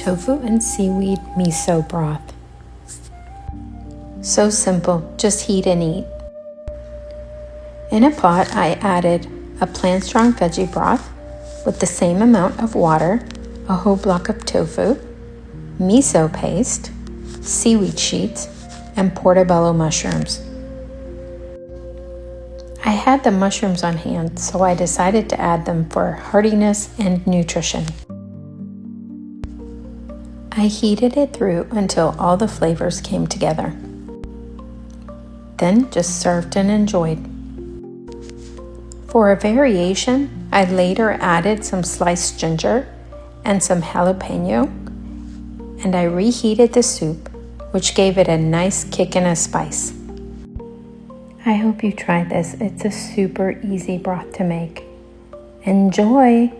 Tofu and seaweed miso broth. So simple, just heat and eat. In a pot, I added a PlantStrong veggie broth with the same amount of water, a whole block of tofu, miso paste, seaweed sheets, and portobello mushrooms. I had the mushrooms on hand, so I decided to add them for heartiness and nutrition. I heated it through until all the flavors came together. Then just served and enjoyed. For a variation, I later added some sliced ginger and some jalapeño, and I reheated the soup, which gave it a nice kick and a spice. I hope you tried this. It's a super easy broth to make. Enjoy!